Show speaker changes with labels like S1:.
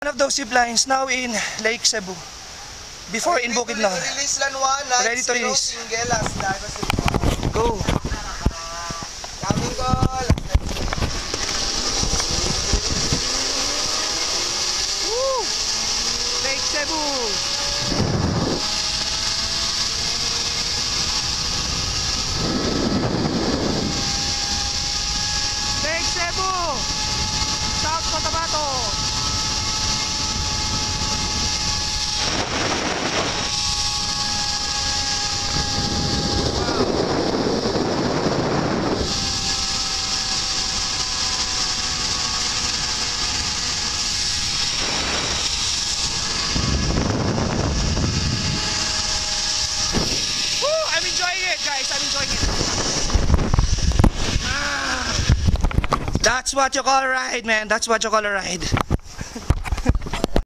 S1: One of those zip lines now in Lake Cebu. Before in Bukidnon.
S2: Release Lanwan,
S1: Ready to release.
S2: Go.
S1: Go.
S2: Coming call.
S1: Woo! Lake Cebu. Lake Cebu. South Cotabato. I'm enjoying it, guys. I'm enjoying it. That's what you call a ride, man. That's what you call a ride.